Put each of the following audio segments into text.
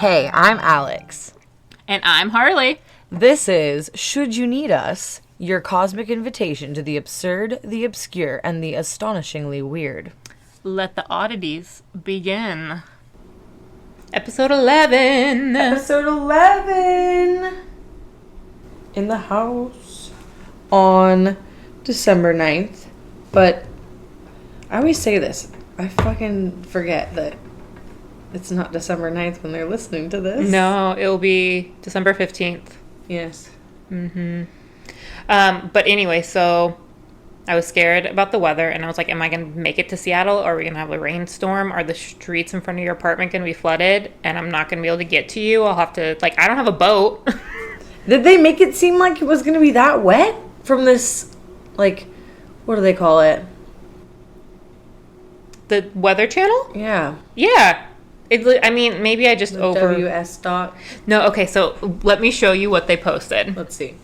Hey, I'm Alex. And I'm Harlie. This is Should You Need Us, your cosmic invitation to the absurd, the obscure, and the astonishingly weird. Let the oddities begin. Episode 11. Episode 11! In the house on December 9th. But I always say this. I fucking forget that it's not December 9th when they're listening to this. No, it'll be December 15th. Yes. Mm-hmm. But anyway, so I was scared about the weather, and I was like, am I going to make it to Seattle? Or are we going to have a rainstorm? Are the streets in front of your apartment going to be flooded? And I'm not going to be able to get to you? I'll have to, I don't have a boat. Did they make it seem like it was going to be that wet? From this, what do they call it? The Weather Channel? Yeah. Yeah. Maybe I just WS dot. No, okay, so let me show you what they posted. Let's see.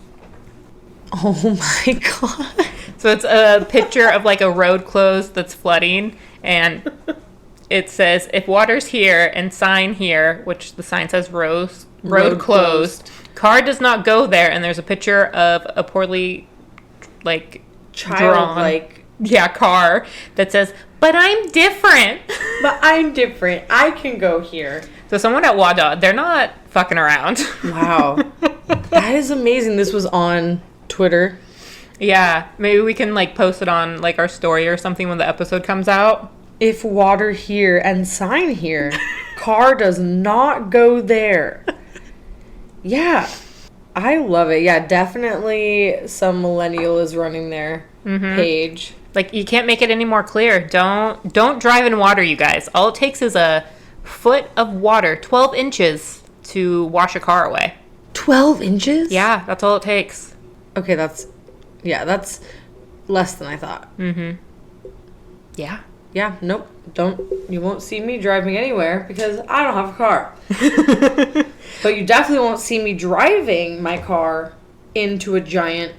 Oh my god. So it's a picture of a road closed that's flooding, and it says, if water's here and sign here, which the sign says road closed, car does not go there, and there's a picture of a poorly, childlike car that says, but I'm different. But I'm different. I can go here. So someone at WADA, they're not fucking around. Wow. That is amazing. This was on Twitter. Yeah. Maybe we can post it on our story or something when the episode comes out. If water here and sign here, car does not go there. Yeah. I love it. Yeah, definitely some millennial is running their page. You can't make it any more clear. Don't drive in water, you guys. All it takes is a foot of water, 12 inches, to wash a car away. 12 inches? Yeah, that's all it takes. Okay, that's less than I thought. Mm-hmm. Yeah. Yeah, nope. You won't see me driving anywhere because I don't have a car. But you definitely won't see me driving my car into a giant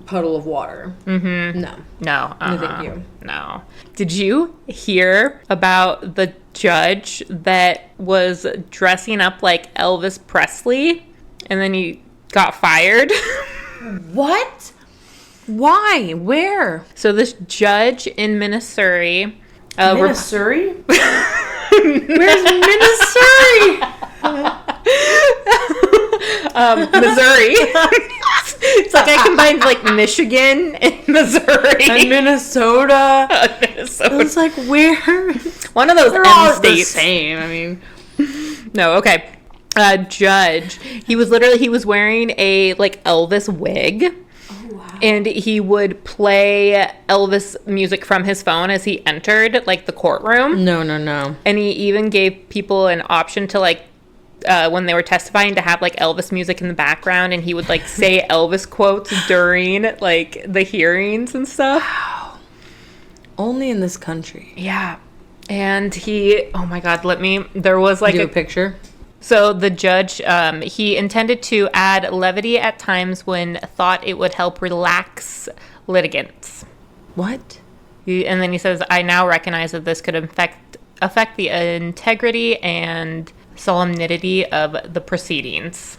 puddle of water. Mm-hmm. No. No. No, thank you. No. Did you hear about the judge that was dressing up like Elvis Presley and then he got fired? What? Why? Where? So this judge in Missouri... Missouri? Where's Missouri? Missouri. It's I combined Michigan and Missouri and Minnesota. Minnesota. It was where? One of those They're M all states. The same. No. Okay. Judge. He was wearing a Elvis wig. Oh wow. And he would play Elvis music from his phone as he entered the courtroom. No. And he even gave people an option to when they were testifying to have Elvis music in the background, and he would say Elvis quotes during the hearings and stuff. Wow. Only in this country. Yeah. And he, oh my God, there was Do a picture. So the judge, he intended to add levity at times when thought it would help relax litigants. What? And then he says, I now recognize that this could affect the integrity and solemnity of the proceedings.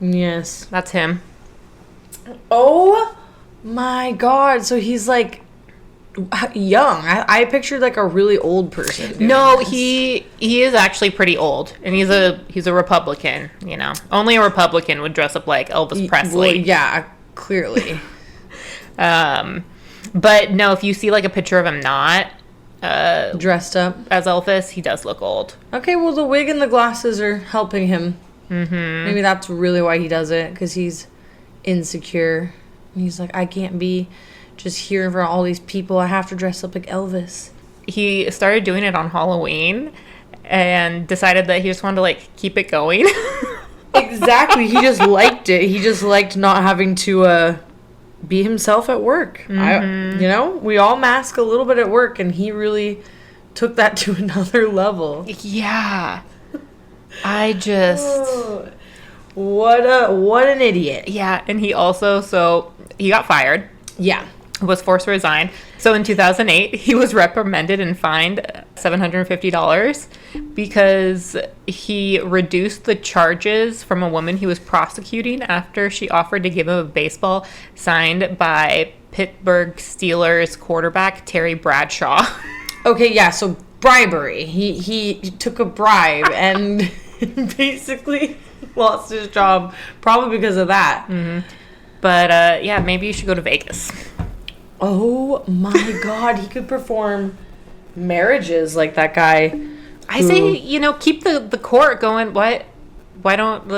Yes. That's him. Oh my God. So he's young. I pictured a really old person. No, he is actually pretty old, and he's a Republican. Only a Republican would dress up like Elvis Presley. Well, yeah, clearly. But no, if you see a picture of him not dressed up as Elvis, he does look old. Okay, well the wig and the glasses are helping him. Mm-hmm. Maybe that's really why he does it, because he's insecure. And he's I can't be just here in front of all these people. I have to dress up like Elvis. He started doing it on Halloween and decided that he just wanted to keep it going. Exactly. He just liked it. He just liked not having to be himself at work. Mm-hmm. We all mask a little bit at work, and he really took that to another level. Yeah. I just... Oh, what an idiot. Yeah, and he also, he got fired. Yeah. was forced to resign. So in 2008, he was reprimanded and fined $750 because he reduced the charges from a woman he was prosecuting after she offered to give him a baseball signed by Pittsburgh Steelers quarterback Terry Bradshaw. Okay, yeah, so bribery. He took a bribe and basically lost his job probably because of that. Mm-hmm. But yeah, maybe you should go to Vegas. Oh my God, he could perform marriages like that guy. I say, keep the court going. Why don't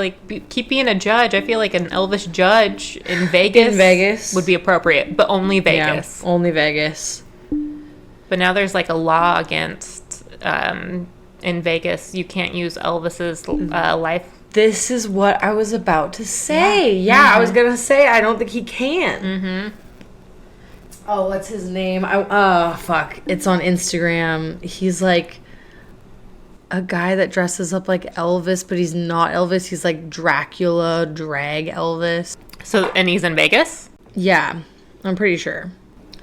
keep being a judge? I feel like an Elvis judge in Vegas would be appropriate, but only Vegas. Yeah, only Vegas. But now there's like a law against in Vegas you can't use Elvis's life. This is what I was about to say. Yeah, I was gonna say I don't think he can. Mm-hmm. Oh, what's his name? Fuck. It's on Instagram. He's like a guy that dresses up like Elvis, but he's not Elvis. He's like Dracula, drag Elvis. So, and he's in Vegas? Yeah, I'm pretty sure.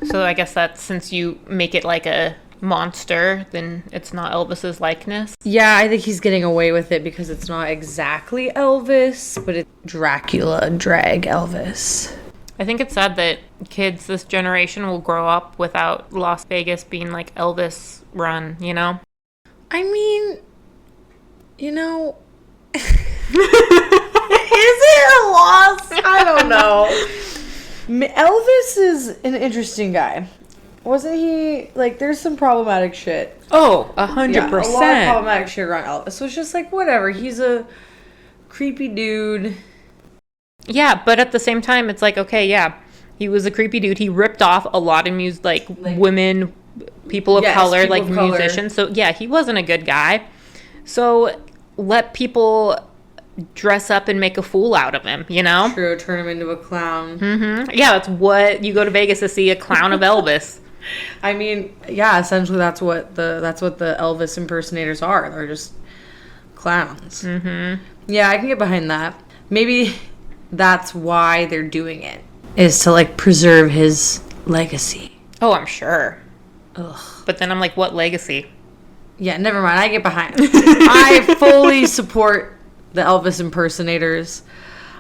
So I guess that's, since you make it like a monster, then it's not Elvis's likeness. Yeah, I think he's getting away with it because it's not exactly Elvis, but it's Dracula, drag Elvis. I think it's sad that kids this generation will grow up without Las Vegas being like Elvis run, I mean, is it a loss? I don't know. Elvis is an interesting guy. Wasn't he, there's some problematic shit. Oh, 100%. Yeah, a lot of problematic shit around Elvis. So it's just whatever. He's a creepy dude. Yeah, but at the same time, it's okay, yeah, he was a creepy dude. He ripped off a lot of women, people of color, musicians. So, yeah, he wasn't a good guy. So let people dress up and make a fool out of him, True, turn him into a clown. Mm-hmm. Yeah, that's what you go to Vegas to see, a clown of Elvis. I mean, yeah, essentially that's what the Elvis impersonators are. They're just clowns. Mm-hmm. Yeah, I can get behind that. Maybe that's why they're doing it, is to preserve his legacy. Oh, I'm sure. Ugh. But then I'm like, what legacy? Yeah, never mind. I get behind it. I fully support the Elvis impersonators.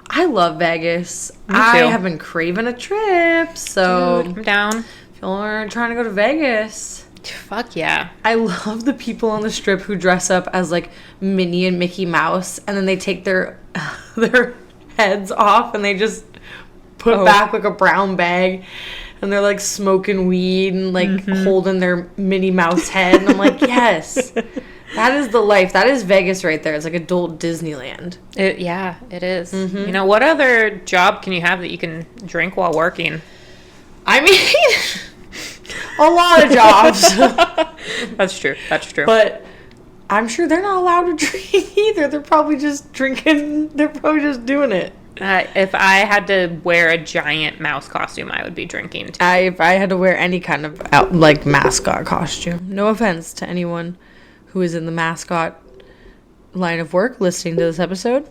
I love Vegas. Me too. I have been craving a trip, so dude, I'm down. If y'all are trying to go to Vegas, fuck yeah. I love the people on the strip who dress up as Minnie and Mickey Mouse, and then they take their heads off and they just put back a brown bag, and they're smoking weed and holding their Minnie Mouse head, and I'm like, yes. That is the life. That is Vegas right there. It's adult Disneyland. It is. Mm-hmm. What other job can you have that you can drink while working? I mean, a lot of jobs. That's true. But I'm sure they're not allowed to drink either. They're probably just drinking. They're probably just doing it. If I had to wear a giant mouse costume, I would be drinking too. If I had to wear any kind of mascot costume. No offense to anyone who is in the mascot line of work listening to this episode,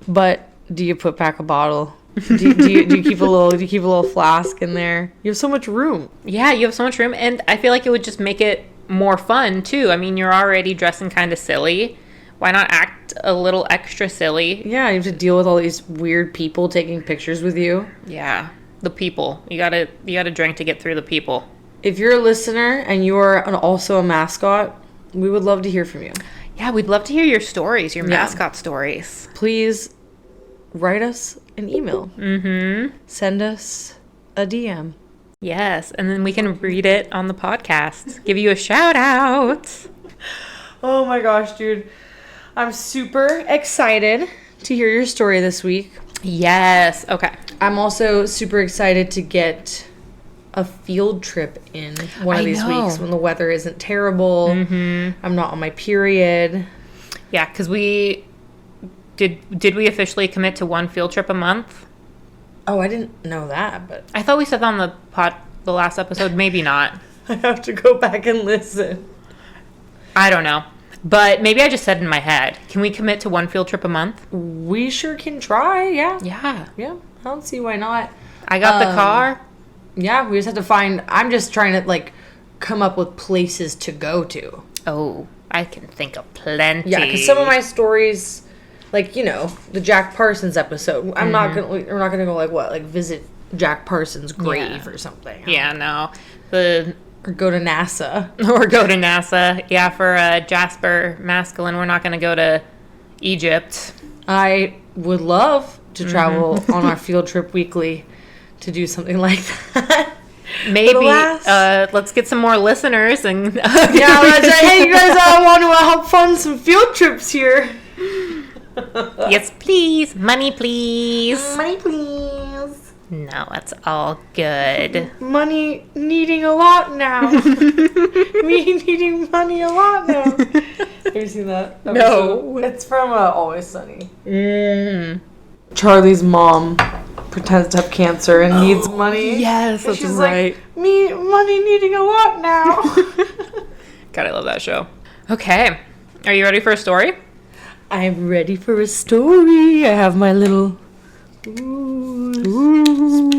but do you put back a bottle? Do you keep a little flask in there? You have so much room. Yeah, you have so much room, and I feel like it would just make it more fun too. I mean, you're already dressing kind of silly. Why not act a little extra silly? Yeah, you have to deal with all these weird people taking pictures with you. Yeah, the people. You gotta drink to get through the people. If you're a listener and you are also a mascot, we would love to hear from you. Yeah, we'd love to hear your stories, your mascot stories. Please write us an email. Mm-hmm. Send us a DM. Yes, and then we can read it on the podcast. Give you a shout out. Oh my gosh, dude. I'm super excited to hear your story this week. Yes. Okay. I'm also super excited to get a field trip in one of these weeks when the weather isn't terrible. Mm-hmm. I'm not on my period. Yeah, because we did we officially commit to one field trip a month? Oh, I didn't know that, but I thought we said on the last episode. Maybe not. I have to go back and listen. I don't know, but maybe I just said in my head. Can we commit to one field trip a month? We sure can try. Yeah. Yeah. Yeah. I don't see why not. I got the car. Yeah, we just have to find... I'm just trying to, like, come up with places to go to. Oh, I can think of plenty. Yeah, because some of my stories, like, you know, the Jack Parsons episode, we're not gonna go, like, what? Like, visit Jack Parsons' grave or something. Yeah, no. Or go to NASA. Or go to NASA. Yeah, for Jasper Maskelyne, we're not going to go to Egypt. I would love to travel on our field trip weekly to do something like that. Maybe let's get some more listeners and yeah, let's say, hey, you guys want to help fund some field trips here? Yes, please. Money, please. Money, please. No, it's all good. Money needing a lot now. Me needing money a lot now. Have you seen that episode? No. It's from Always Sunny. Charlie's mom pretends to have cancer and needs money. Yes, and that's she's right. like, me money needing a lot now. God, I love that show. Okay. Are you ready for a story? I'm ready for a story. I have my little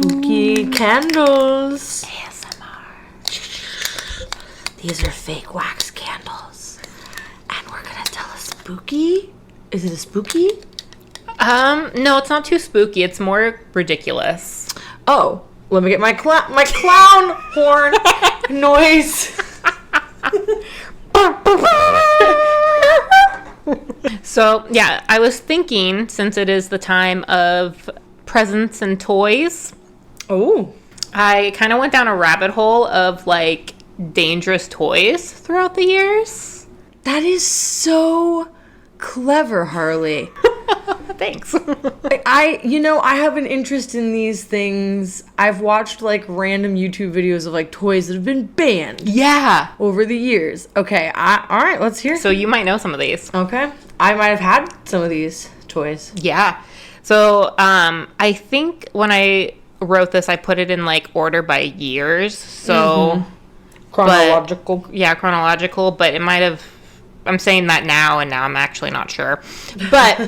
spooky candles. ASMR. These are fake wax candles. And we're gonna tell a spooky. Is it a spooky? No, it's not too spooky. It's more ridiculous. Oh, let me get my clown horn noise. So, yeah, I was thinking, since it is the time of presents and toys, I kind of went down a rabbit hole of, like, dangerous toys throughout the years. That is so clever, Harlie. Thanks. I have an interest in these things. I've watched, like, random YouTube videos of, like, toys that have been banned. Yeah. Over the years. Okay, all right, let's hear. So you might know some of these. Okay. I might have had some of these toys. Yeah. So, I think when I wrote this, I put it in, like, order by years. So... Chronological. Chronological, but it might have... I'm saying that now, and now I'm actually not sure. But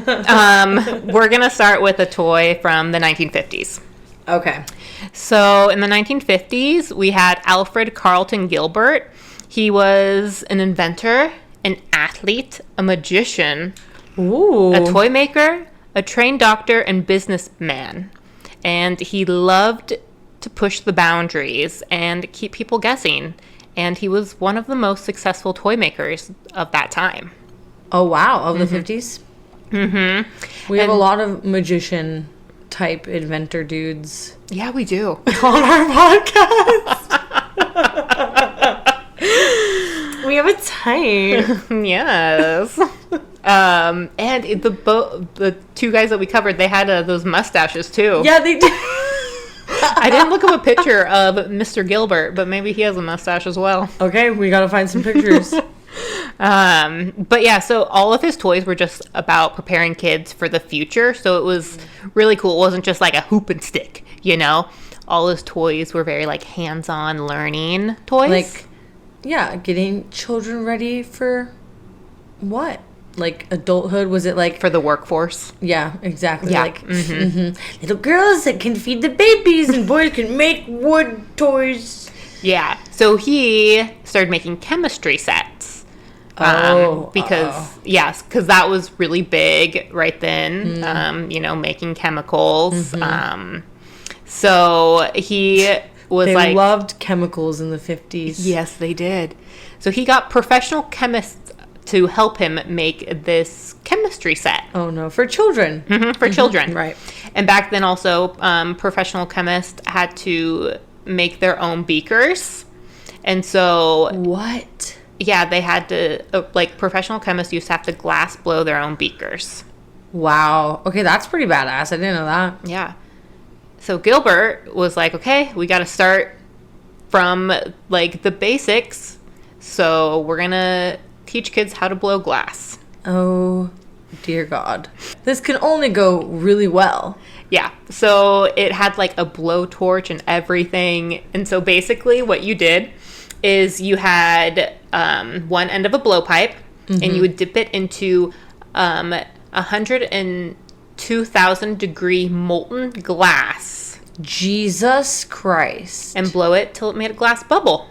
we're going to start with a toy from the 1950s. Okay. So in the 1950s, we had Alfred Carlton Gilbert. He was an inventor, an athlete, a magician, a toy maker, a trained doctor, and businessman. And he loved to push the boundaries and keep people guessing. And he was one of the most successful toy makers of that time. Oh, wow. Of the 50s? Mm-hmm. We have a lot of magician-type inventor dudes. Yeah, we do. On our podcast. We have a type. Yes. And the two guys that we covered, they had those mustaches, too. Yeah, they did. I didn't look up a picture of Mr. Gilbert, but maybe he has a mustache as well. Okay, we gotta find some pictures. But yeah, so all of his toys were just about preparing kids for the future. So it was really cool. It wasn't just like a hoop and stick, you know? All his toys were very like hands-on learning toys. Like, yeah, getting children ready for what? Like adulthood? Was it like for the workforce? Yeah, exactly. Yeah. Like little girls that can feed the babies and boys can make wood toys. Yeah. So he started making chemistry sets. Because that was really big right then. Making chemicals. So he was they loved chemicals in the 50s. Yes, they did. So he got professional chemists to help him make this chemistry set. Oh, no. For children. For children. Right. And back then also, professional chemists had to make their own beakers. And so... What? Yeah, they had to... professional chemists used to have to glass blow their own beakers. Wow. Okay, that's pretty badass. I didn't know that. Yeah. So Gilbert was like, okay, we got to start from, like, the basics. So we're going to... teach kids how to blow glass. Oh, dear God. This can only go really well. Yeah. So it had like a blowtorch and everything. And so basically what you did is you had one end of a blowpipe and you would dip it into 102,000 degree molten glass. Jesus Christ. And blow it till it made a glass bubble.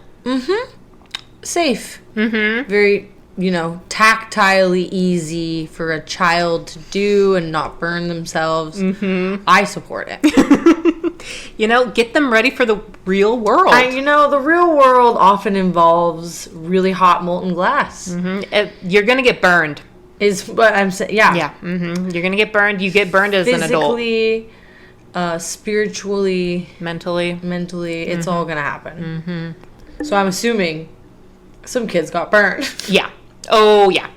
Safe. Very, tactilely easy for a child to do and not burn themselves. I support it. Get them ready for the real world. The real world often involves really hot molten glass. You're going to get burned. Is what I'm saying. Yeah. Yeah. You're going to get burned. You get burned as an adult. Physically, spiritually, mentally, it's all going to happen. So I'm assuming some kids got burned. Yeah. Oh, yeah.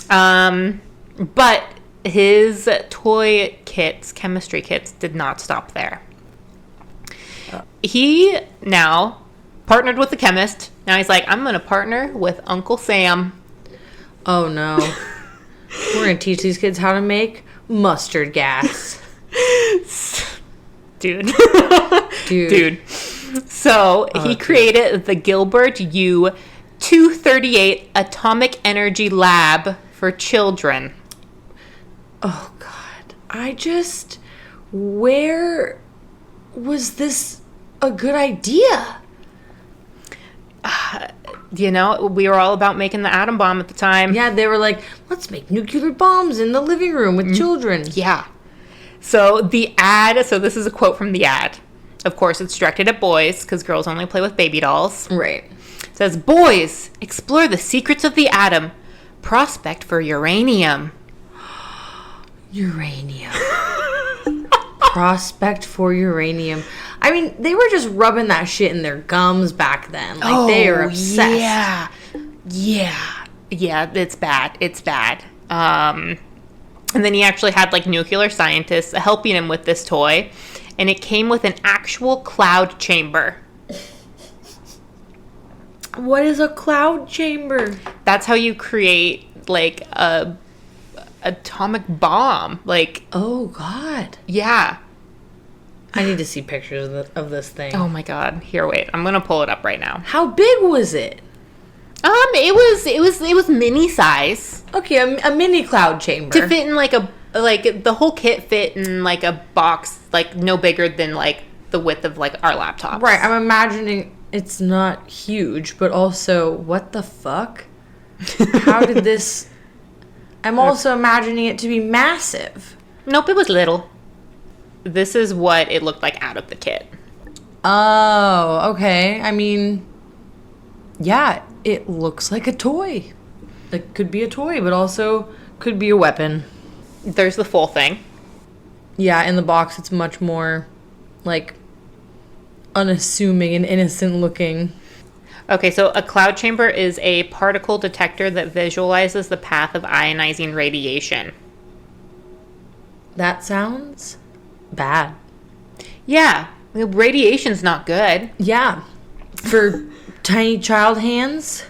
But his toy kits, chemistry kits, did not stop there. He now partnered with the chemist. Now he's like, I'm going to partner with Uncle Sam. Oh, no. We're going to teach these kids how to make mustard gas. Dude. So he created the Gilbert U-238 Atomic Energy Lab for children. Oh, God. Where was this a good idea? We were all about making the atom bomb at the time. Yeah, they were like, let's make nuclear bombs in the living room with children. Yeah. So this is a quote from the ad. Of course, it's directed at boys because girls only play with baby dolls. Right. It says, boys, explore the secrets of the atom. Prospect for uranium. Uranium. Prospect for uranium. I mean, they were just rubbing that shit in their gums back then. Like, they are obsessed. Yeah, it's bad. And then he actually had, nuclear scientists helping him with this toy. And it came with an actual cloud chamber. What is a cloud chamber? That's how you create, a atomic bomb. Oh, God. Yeah. I need to see pictures of this thing. Oh my God. Here, wait. I'm gonna pull it up right now. How big was it? It was mini size. Okay, a mini cloud chamber. To fit in the whole kit fit in a box no bigger than the width of our laptop. Right. I'm imagining it's not huge, but also what the fuck? How did this? I'm also imagining it to be massive. Nope, it was little. This is what it looked like out of the kit. Oh, okay. I mean, yeah, it looks like a toy. It could be a toy, but also could be a weapon. There's the full thing. Yeah, in the box, it's much more, unassuming and innocent looking. Okay, so a cloud chamber is a particle detector that visualizes the path of ionizing radiation. That sounds bad. Yeah, radiation's not good. Yeah, for tiny child hands.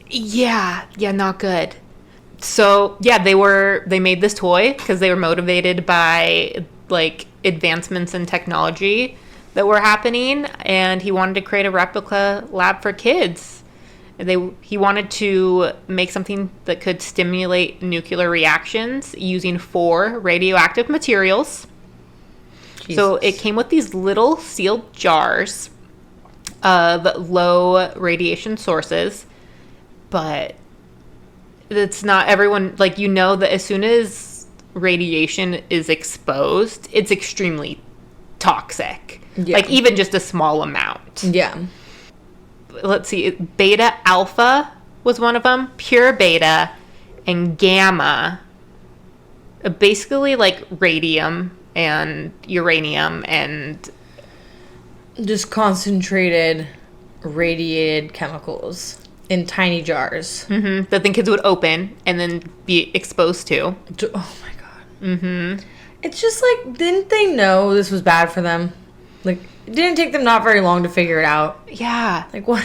Yeah, not good. So yeah, they made this toy because they were motivated by advancements in technology that were happening, and he wanted to create a replica lab for kids. He wanted to make something that could stimulate nuclear reactions using 4 radioactive materials. Jesus. So it came with these little sealed jars of low radiation sources, but it's not everyone, that as soon as radiation is exposed, it's extremely toxic. Yeah. Even just a small amount. Yeah. Let's see. Beta alpha was one of them. Pure beta and gamma. Basically radium and uranium and just concentrated radiated chemicals in tiny jars. That then kids would open and then be exposed to. Oh my God. It's just didn't they know this was bad for them? It didn't take them not very long to figure it out. Yeah. What?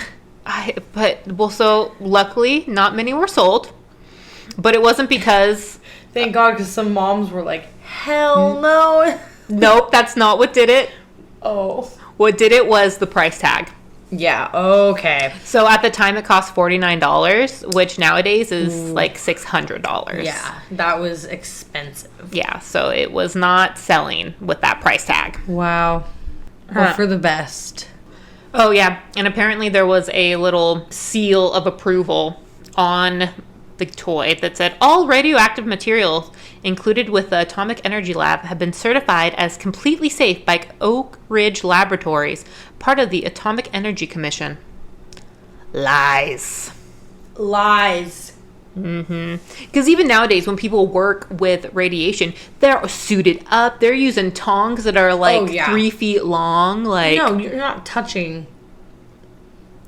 So luckily not many were sold, but it wasn't because... Thank God, because some moms were like, hell no. Nope, that's not what did it. Oh. What did it was the price tag. Yeah, okay. So at the time it cost $49, which nowadays is $600. Yeah, that was expensive. Yeah, so it was not selling with that price tag. Wow. Or for the best. Oh, yeah. And apparently there was a little seal of approval on the toy that said all radioactive materials included with the Atomic Energy Lab have been certified as completely safe by Oak Ridge Laboratories, part of the Atomic Energy Commission. Lies. Because even nowadays, when people work with radiation, they're suited up. They're using tongs that are like 3 feet long. Like, no, you're not touching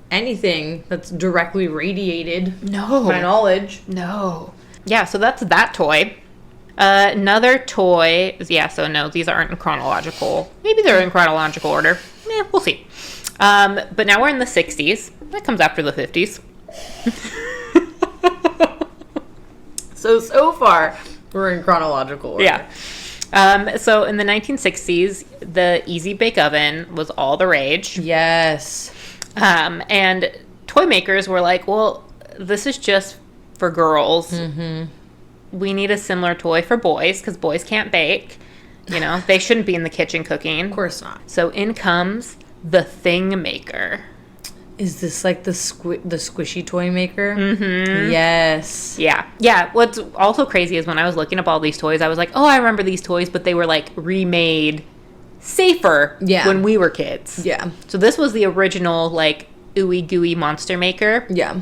anything that's directly radiated. No. To my knowledge. No. Yeah, so that's that toy. Another toy. Yeah, so no, these aren't in chronological. Maybe they're in chronological order. We'll see. But now we're in the 60s. That comes after the 50s. So far, we're in chronological order. Yeah. So in the 1960s, the Easy Bake Oven was all the rage. Yes. And toy makers were like, well, this is just for girls. Mm-hmm. We need a similar toy for boys because boys can't bake. You know, they shouldn't be in the kitchen cooking. Of course not. So in comes the Thing Maker. Is this like the squishy toy maker? Mm-hmm. Yes. Yeah. What's also crazy is when I was looking up all these toys, I was like, oh, I remember these toys, but they were like remade safer when we were kids. Yeah. So this was the original like ooey gooey monster maker. Yeah.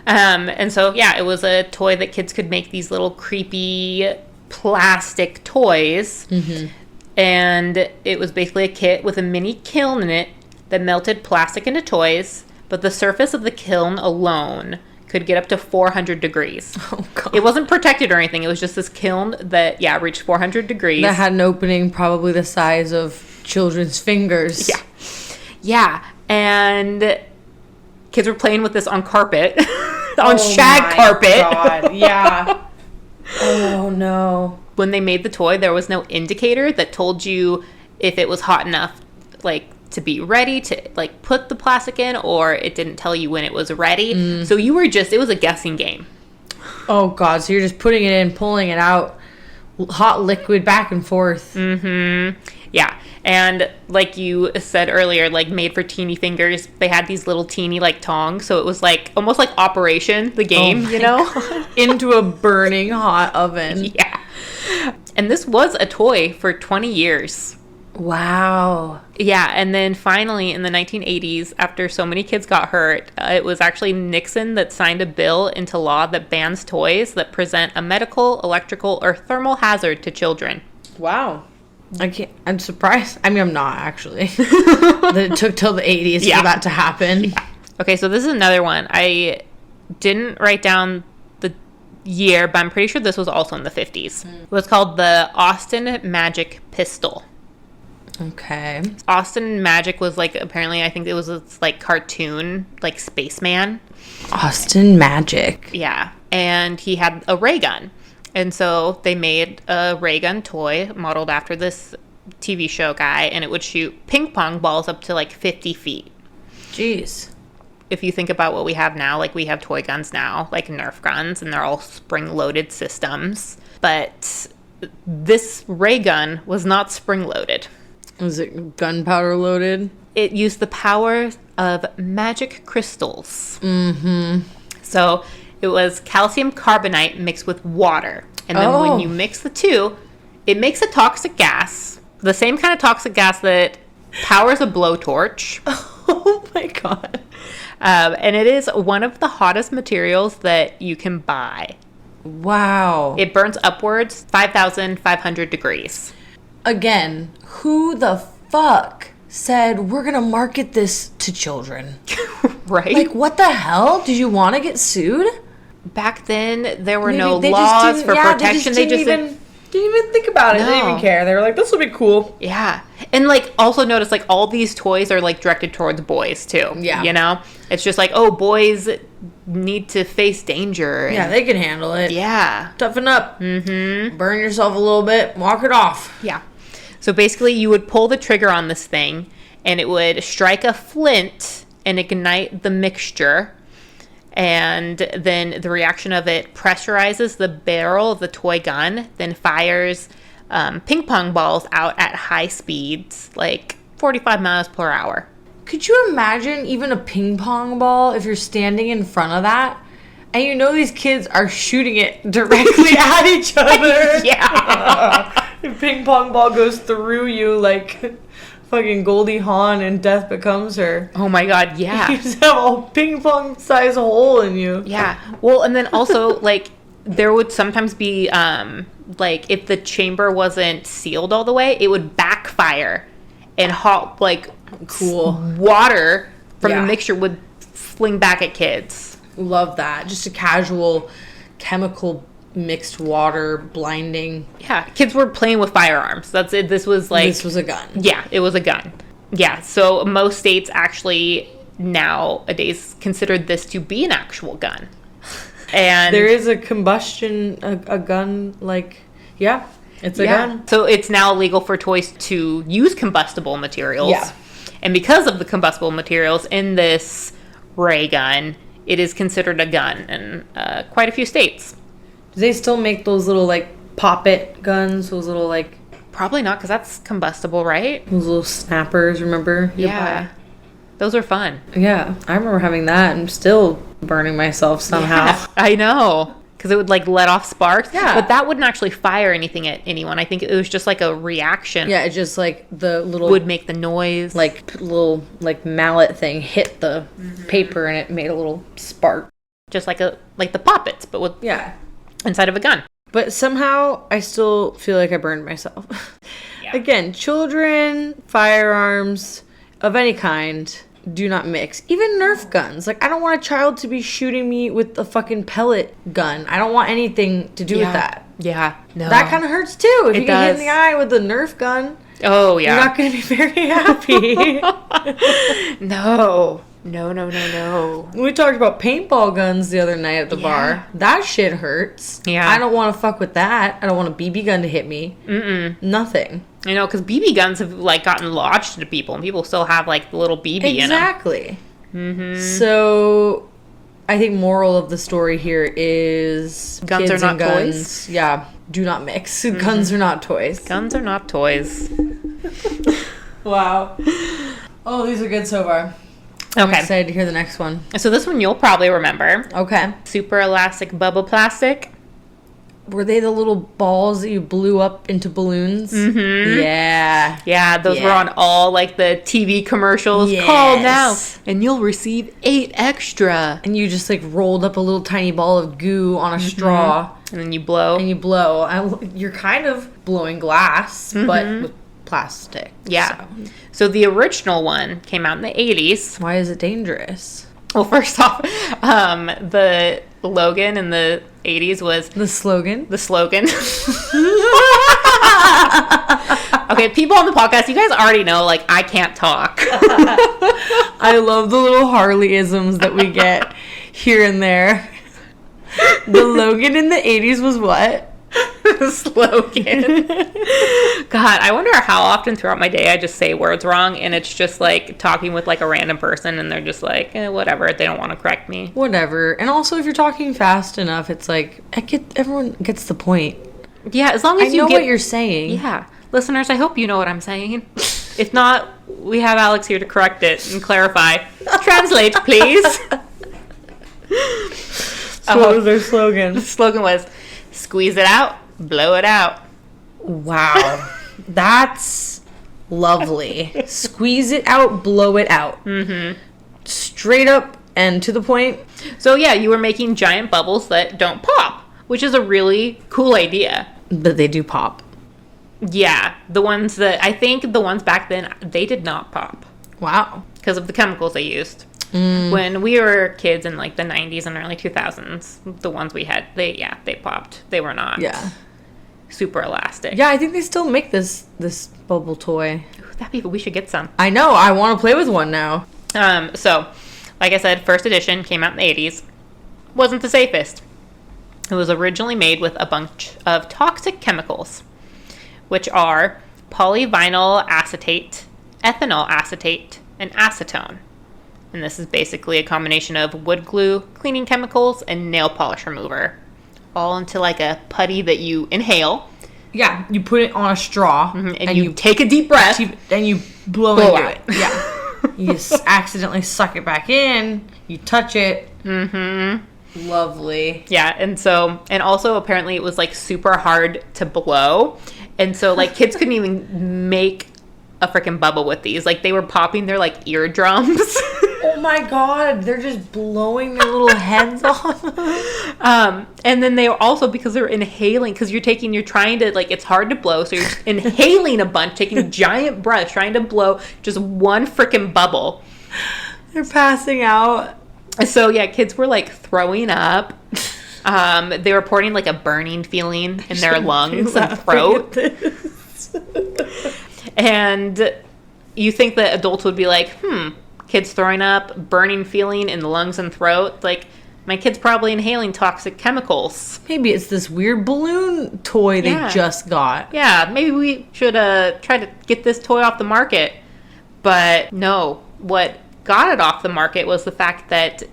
And so it was a toy that kids could make these little creepy plastic toys. Mm-hmm. And it was basically a kit with a mini kiln in it that melted plastic into toys, but the surface of the kiln alone could get up to 400 degrees. Oh, God. It wasn't protected or anything. It was just this kiln that, reached 400 degrees. That had an opening probably the size of children's fingers. Yeah. Yeah. And kids were playing with this on carpet. On shag carpet. God. Yeah. Oh, no. When they made the toy, there was no indicator that told you if it was hot enough, like, to be ready to, like, put the plastic in, or it didn't tell you when it was ready. So you were it was a guessing game. Oh, God. So you're just putting it in, pulling it out, hot liquid back and forth. Mm-hmm. Yeah. And like you said earlier, like made for teeny fingers, they had these little teeny like tongs. So it was like almost like Operation, the game, God. Into a burning hot oven. Yeah. And this was a toy for 20 years. Wow. Yeah. And then finally in the 1980s, after so many kids got hurt, it was actually Nixon that signed a bill into law that bans toys that present a medical, electrical, or thermal hazard to children. Wow. I'm surprised. I mean, I'm not actually. That it took till the 80s for that to happen. Yeah. Okay, so this is another one. I didn't write down the year, but I'm pretty sure this was also in the 50s. It was called the Austin Magic Pistol. Okay. Austin Magic was like, apparently, I think it was this like cartoon, like Spaceman. Austin Magic. Yeah. And he had a ray gun. And so they made a ray gun toy modeled after this TV show guy, and it would shoot ping pong balls up to like 50 feet. Jeez. If you think about what we have now, like we have toy guns now, like Nerf guns, and they're all spring-loaded systems. But this ray gun was not spring-loaded. Was it gunpowder loaded? It used the power of magic crystals. Mm-hmm. So it was calcium carbonate mixed with water. And then when you mix the two, it makes a toxic gas. The same kind of toxic gas that powers a blowtorch. Oh my God. And it is one of the hottest materials that you can buy. Wow. It burns upwards 5,500 degrees. Again, who the fuck said we're going to market this to children? Right? Like, what the hell? Did you want to get sued? Back then, there were Maybe no they laws for protection. They just didn't even think about it. No. They didn't even care. They were like, this will be cool. Yeah. And, like, also notice, like, all these toys are, like, directed towards boys, too. Yeah. You know? It's just like, oh, boys need to face danger. Yeah, they can handle it. Yeah. Toughen up. Mm-hmm. Burn yourself a little bit. Walk it off. Yeah. So, basically, you would pull the trigger on this thing, and it would strike a flint and ignite the mixture. And then the reaction of it pressurizes the barrel of the toy gun, then fires ping pong balls out at high speeds, like 45 miles per hour. Could you imagine even a ping pong ball if you're standing in front of that? And you know these kids are shooting it directly at each other. Yeah. The ping pong ball goes through you like fucking Goldie Hawn in Death Becomes Her. Oh my God, yeah. You just have a ping pong size hole in you. Yeah. Well, and then also, like, there would sometimes be, like, if the chamber wasn't sealed all the way, it would backfire. And hot, like, cool water from the mixture would fling back at kids. Love that. Just a casual chemical mixed water blinding. Yeah, kids were playing with firearms. That's it. This was a gun. Yeah, it was a gun. Yeah, so most states actually nowadays considered this to be an actual gun. And there is a combustion, a gun, like, yeah, it's a gun. So it's now illegal for toys to use combustible materials. Yeah. And because of the combustible materials in this ray gun, it is considered a gun in quite a few states. Do they still make those little, like, pop-it guns? Those little, like... Probably not, because that's combustible, right? Those little snappers, remember? Yeah. Those are fun. Yeah. I remember having that and still burning myself somehow. Yeah, I know. Because it would, like, let off sparks. Yeah. But that wouldn't actually fire anything at anyone. I think it was just, like, a reaction. Yeah, it just, like, the little... would make the noise. Like, little, like, mallet thing hit the paper and it made a little spark. Just like the poppets, but with... Yeah. Inside of a gun. But somehow I still feel like I burned myself. Yeah. Again, children, firearms of any kind do not mix. Even Nerf guns. Like, I don't want a child to be shooting me with a fucking pellet gun. I don't want anything to do with that. Yeah. No. That kind of hurts too. If It you get hit in does. the eye with a Nerf gun, Oh, yeah. you're not going to be very happy. No. No. We talked about paintball guns the other night at the bar. That shit hurts. Yeah. I don't want to fuck with that. I don't want a BB gun to hit me. Nothing. I know, because BB guns have, like, gotten lodged to people, and people still have, like, the little BB in them. Exactly. So, I think moral of the story here is... Guns kids are and not guns, toys? Yeah, do not mix. Guns are not toys. Guns are not toys. Wow. Oh, these are good so far. I'm Okay. excited to hear the next one. So this one you'll probably remember. Okay. Super elastic bubble plastic. Were they the little balls that you blew up into balloons? Mm-hmm. Yeah. Yeah, those were Yeah. on all, like, the TV commercials. Yes. Call now, and you'll receive 8 extra. And you just, like, rolled up a little tiny ball of goo on a straw. And then you blow. And you blow. You're kind of blowing glass, but with plastic. Yeah. So the original one came out in the 80s. Why is it dangerous? Well, first off, the slogan in the 80s was... The slogan? The slogan. Okay, people on the podcast, you guys already know, like, I can't talk. I love the little Harlie-isms that we get here and there. The Logan in the 80s was what? The slogan. God, I wonder how often throughout my day I just say words wrong, and it's just like talking with like a random person, and they're just like, whatever, they don't want to correct me. Whatever. And also, if you're talking fast enough, it's like, everyone gets the point. Yeah, as long as I know what you're saying. Yeah. Listeners, I hope you know what I'm saying. If not, we have Alex here to correct it and clarify. Translate, please. So what was their slogan? The slogan was, squeeze it out, blow it out. Wow. That's lovely. Squeeze it out, blow it out. Mm-hmm. Straight up and to the point. So yeah, you were making giant bubbles that don't pop, which is a really cool idea. But they do pop. Yeah, the ones back then, they did not pop. Wow. Because of the chemicals they used. When we were kids in like the 90s and early 2000s, the ones we had, they popped. They were not super elastic. Yeah, I think they still make this bubble toy. Ooh, we should get some. I know, I want to play with one now. So, like I said, first edition came out in the 80s. Wasn't the safest. It was originally made with a bunch of toxic chemicals, which are polyvinyl acetate, ethanol acetate, and acetone. And this is basically a combination of wood glue, cleaning chemicals, and nail polish remover. All into like a putty that you inhale. Yeah, you put it on a straw. And you take a deep breath. And you blow into it. Yeah. You just accidentally suck it back in. You touch it. Mm-hmm. Lovely. Yeah, and also apparently it was like super hard to blow. And so like kids couldn't even make a freaking bubble with these. Like they were popping their like eardrums. Oh my god, they're just blowing their little heads off. And then they also, because they're inhaling, because you're trying to, like, it's hard to blow, so you're inhaling a bunch, taking giant breaths, trying to blow just one freaking bubble. They're passing out. So, yeah, kids were, like, throwing up. They were reporting, like, a burning feeling in their lungs and throat. And you think that adults would be like, kids throwing up, burning feeling in the lungs and throat. Like, my kid's probably inhaling toxic chemicals. Maybe it's this weird balloon toy they just got. Yeah, maybe we should try to get this toy off the market. But no, what got it off the market was the fact that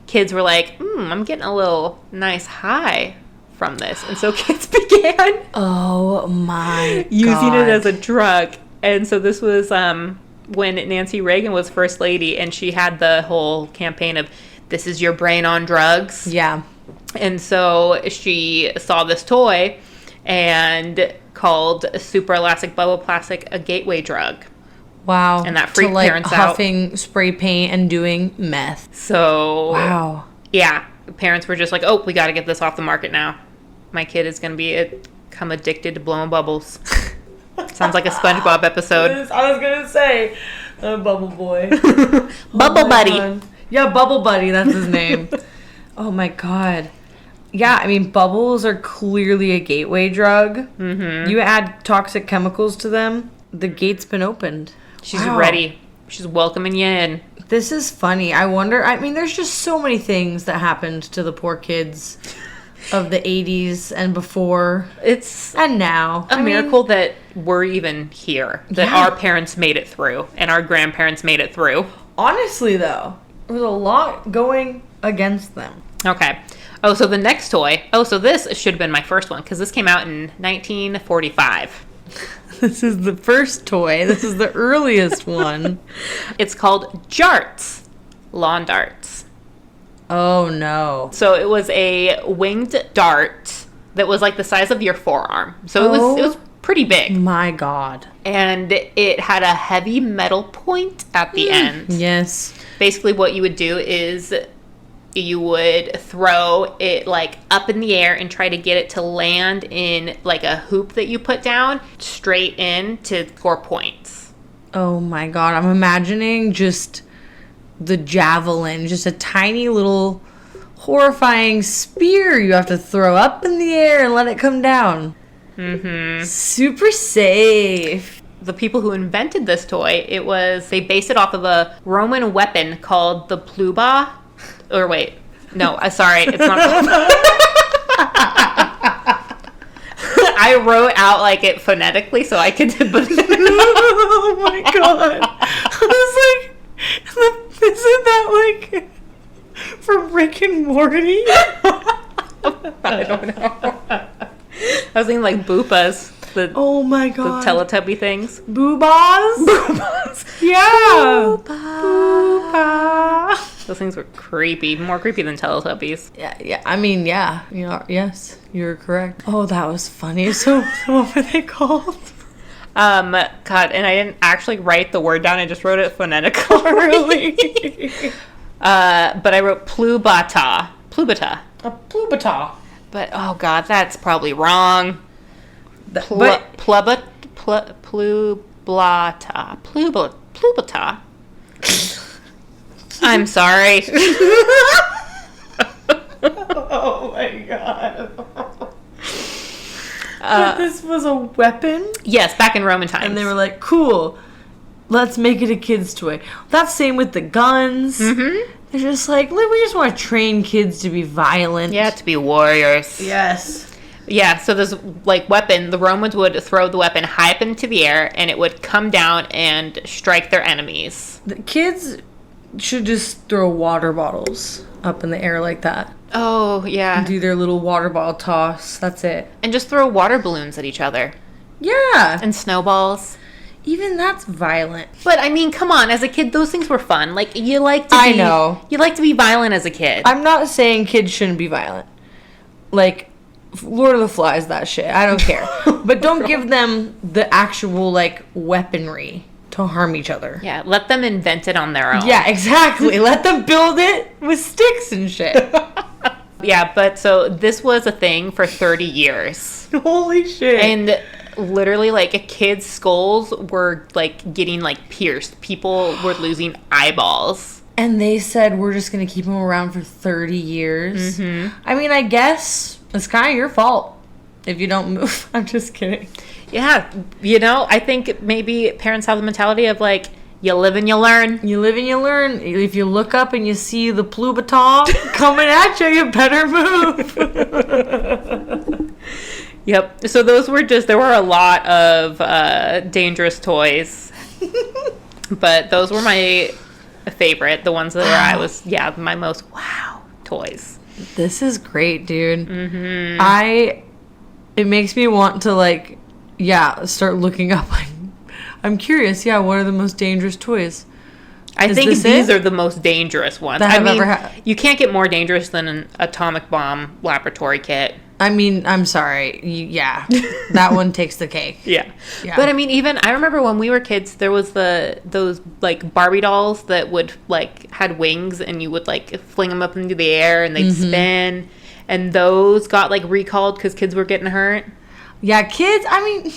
kids were like, I'm getting a little nice high from this. And so kids began using it as a drug. And so this was when Nancy Reagan was First Lady, and she had the whole campaign of, this is your brain on drugs. Yeah. And so she saw this toy and called super elastic bubble plastic a gateway drug. Wow. And that freaked parents out. Huffing spray paint and doing meth. So. Wow. Yeah. Parents were just like, oh, we got to get this off the market now. My kid is going to become addicted to blowing bubbles. Sounds like a SpongeBob episode. I was going to say, Bubble Boy. Bubble Buddy. God. Yeah, Bubble Buddy, that's his name. Oh my god. Yeah, I mean, bubbles are clearly a gateway drug. Mm-hmm. You add toxic chemicals to them, the gate's been opened. She's ready. She's welcoming you in. This is funny. I wonder, I mean, there's just so many things that happened to the poor kids of the 80s and before. And now. A miracle that we're even here. That our parents made it through and our grandparents made it through. Honestly, though, there's a lot going against them. Okay. Oh, so the next toy. Oh, so this should have been my first one because this came out in 1945. This is the first toy. This is the earliest one. It's called Jarts. Lawn darts. Oh, no. So it was a winged dart that was like the size of your forearm. So it was pretty big. My God. And it had a heavy metal point at the end. Yes. Basically what you would do is you would throw it like up in the air and try to get it to land in like a hoop that you put down straight in to score points. Oh my God. I'm imagining just the javelin, just a tiny little horrifying spear you have to throw up in the air and let it come down. Mm-hmm. Super safe. The people who invented this toy, they based it off of a Roman weapon called the pluba. Or wait, no, sorry, it's not. I wrote out like it phonetically so I could. Oh my God! I was like, isn't that like from Rick and Morty? I don't know. I was thinking like Boopas. Oh my God. The Teletubby things. Boobas? Boobas. Yeah. Booba. Those things were creepy. More creepy than Teletubbies. Yeah. I mean, yeah. Yes, you're correct. Oh, that was funny. So, what were they called? God, and I didn't actually write the word down. I just wrote it phonetically. Really? But I wrote plubata. Plubata. A plubata. But, oh God, that's probably wrong. Plubata. I'm sorry. Oh my God. But this was a weapon? Yes, back in Roman times. And they were like, cool, let's make it a kid's toy. That's same with the guns. Mm-hmm. They're just like, we just want to train kids to be violent. Yeah, to be warriors. Yes. Yeah, so this like weapon, the Romans would throw the weapon high up into the air and it would come down and strike their enemies. The kids should just throw water bottles up in the air like that. Oh, yeah. Do their little water ball toss. That's it. And just throw water balloons at each other. Yeah. And snowballs. Even that's violent. But, I mean, come on. As a kid, those things were fun. Like, you like to be... I know. You like to be violent as a kid. I'm not saying kids shouldn't be violent. Like, Lord of the Flies, that shit. I don't care. But don't give them the actual, like, weaponry to harm each other. Yeah, let them invent it on their own. Yeah, exactly. Let them build it with sticks and shit. Yeah, but so this was a thing for 30 years. Holy shit. And literally, like, kids' skulls were, like, getting, like, pierced. People were losing eyeballs. And they said, we're just going to keep them around for 30 years. Mm-hmm. I mean, I guess it's kind of your fault if you don't move. I'm just kidding. Yeah, you know, I think maybe parents have the mentality of, like, you live and you learn. You live and you learn. If you look up and you see the Plubaton coming at you, you better move. Yep. So those were there were a lot of dangerous toys. But those were my favorite. The ones that my most wow toys. This is great, dude. Mm-hmm. It makes me want to, like, start looking up. I'm curious, what are the most dangerous toys? I think these are the most dangerous ones. That I've ever had. You can't get more dangerous than an atomic bomb laboratory kit. I mean, I'm sorry. That one takes the cake. Yeah. But I mean, even I remember when we were kids, there was those like Barbie dolls that would like had wings, and you would like fling them up into the air and they'd spin, and those got like recalled because kids were getting hurt. Yeah, kids. I mean,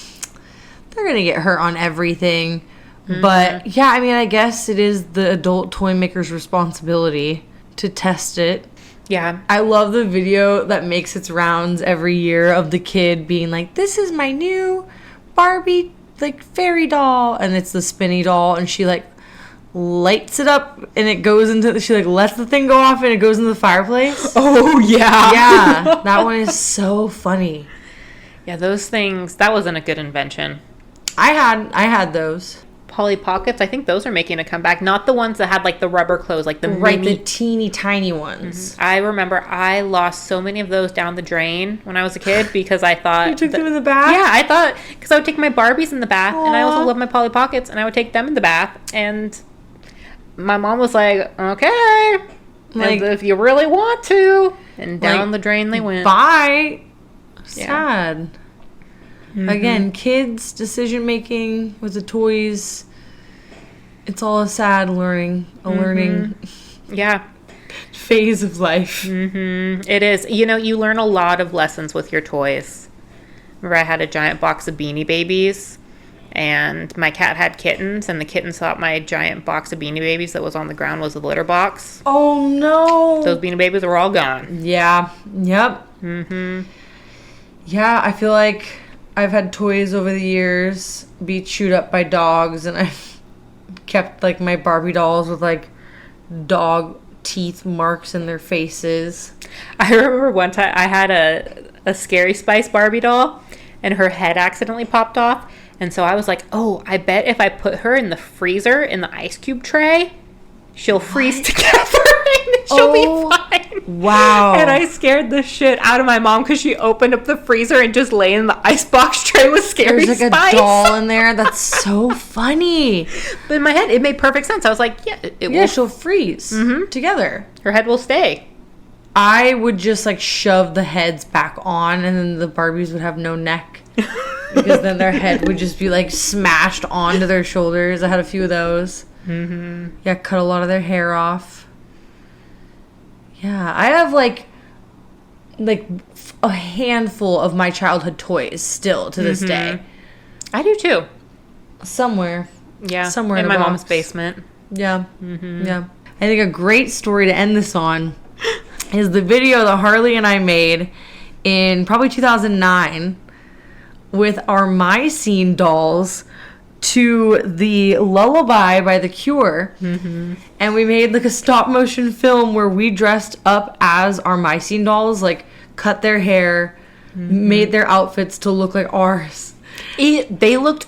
they're gonna get hurt on everything, but I mean, I guess it is the adult toy maker's responsibility to test it. Yeah. I love the video that makes its rounds every year of the kid being like, this is my new Barbie, like, fairy doll. And it's the spinny doll. And she, like, lights it up. And it goes into... She, like, lets the thing go off and it goes into the fireplace. Oh, yeah. Yeah. That one is so funny. Yeah, those things... That wasn't a good invention. I had those. Polly Pockets, I think those are making a comeback. Not the ones that had like the rubber clothes, like the the teeny tiny ones. I remember I lost so many of those down the drain when I was a kid because I thought you took them in the bath. Yeah, I thought because I would take my Barbies in the bath. Aww. And I also love my Polly Pockets, and I would take them in the bath. And my mom was like, "Okay, like, if you really want to," and down the drain they went. Bye. Sad. Again, kids' decision making with the toys. It's all a sad learning phase of life. It is. You know, you learn a lot of lessons with your toys. Remember, I had a giant box of Beanie Babies, and my cat had kittens, and the kittens thought my giant box of Beanie Babies that was on the ground was a litter box. Oh, no. Those Beanie Babies were all gone. Yeah. Yep. Yeah, I feel like I've had toys over the years be chewed up by dogs, and I've kept, like, my Barbie dolls with, like, dog teeth marks in their faces. I remember one time I had a Scary Spice Barbie doll, and her head accidentally popped off, and so I was like, oh, I bet if I put her in the freezer in the ice cube tray, she'll freeze together and she'll be fine. Wow. And I scared the shit out of my mom because she opened up the freezer and just lay in the icebox tray with Scary Spice. There's like a doll in there. That's so funny. But in my head, it made perfect sense. I was like, she'll freeze together. Her head will stay. I would just like shove the heads back on, and then the Barbies would have no neck. Because then their head would just be like smashed onto their shoulders. I had a few of those. Yeah, cut a lot of their hair off. Yeah, I have like a handful of my childhood toys still to this day. I do too. Somewhere. Yeah. Somewhere in a my box. mom's basement. Yeah. Yeah. I think a great story to end this on is the video that Harlie and I made in probably 2009 with our My Scene dolls to the Lullaby by The Cure. And we made like a stop motion film where we dressed up as our My Scene dolls, like cut their hair, made their outfits to look like ours. They looked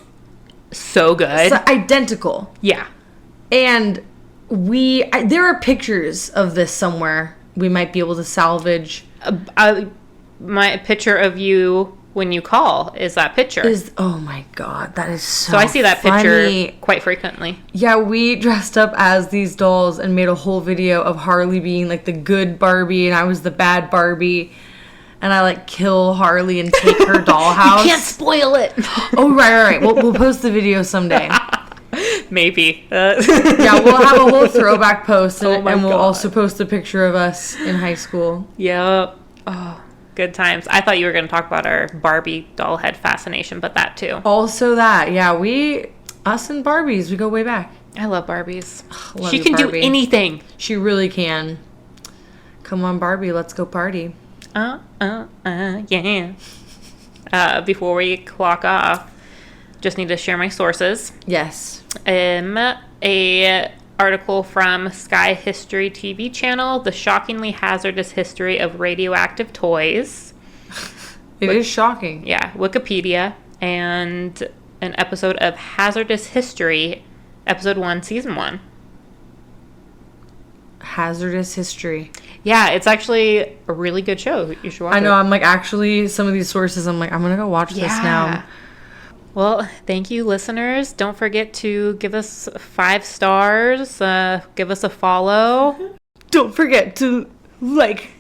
so good. So identical. Yeah. And there are pictures of this somewhere we might be able to salvage. My picture of you when you call is that picture. Oh my God, that is so So I see that funny. picture quite frequently. Yeah, we dressed up as these dolls and made a whole video of Harley being like the good Barbie and I was the bad Barbie. And I like kill Harley and take her dollhouse. You can't spoil it. Oh, right. We'll post the video someday. Maybe. Yeah, we'll have a whole throwback post and, my and we'll God. also post a picture of us in high school. Yep. Oh, good times. I thought you were going to talk about our Barbie doll head fascination, but that too. Also that, yeah, us and Barbies, we go way back. I love Barbies. Love She you, can Barbie. do anything. She really can. Come on, Barbie, let's go party. Yeah. Before we clock off, just need to share my sources. Yes. A article from Sky History TV channel, The Shockingly Hazardous History of Radioactive Toys. It is shocking. Yeah, Wikipedia, and an episode of Hazardous History, episode 1, season 1. Hazardous History. Yeah, it's actually a really good show. You should watch it. I know, I'm like, actually, some of these sources, I'm like, I'm gonna go watch this now. Well, thank you, listeners. Don't forget to give us 5 stars, give us a follow. Don't forget to like,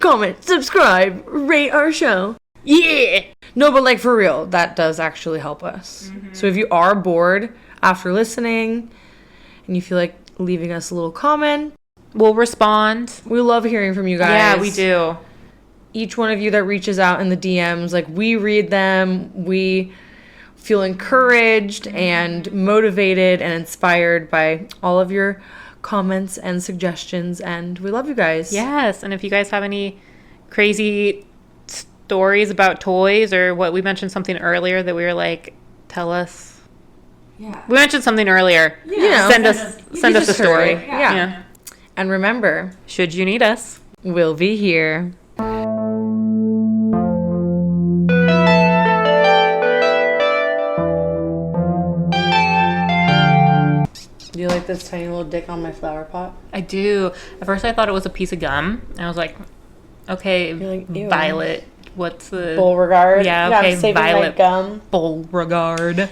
comment, subscribe, rate our show. Yeah! No, but like for real, that does actually help us. Mm-hmm. So if you are bored after listening and you feel like leaving us a little comment, we'll respond. We love hearing from you guys. Yeah, we do. Each one of you that reaches out in the DMs, like we read them, we feel encouraged and motivated and inspired by all of your comments and suggestions, and we love you guys. Yes, and if you guys have any crazy stories about toys, or what we mentioned something earlier that we were like, tell us. Yeah. We mentioned something earlier. Yeah. You know, send us a story. Yeah. And remember, should you need us, we'll be here. Do you like this tiny little dick on my flower pot? I do. At first I thought it was a piece of gum. And I was like, okay, like, Violet. What's the... Beauregard? Yeah, okay, Violet. Beauregard.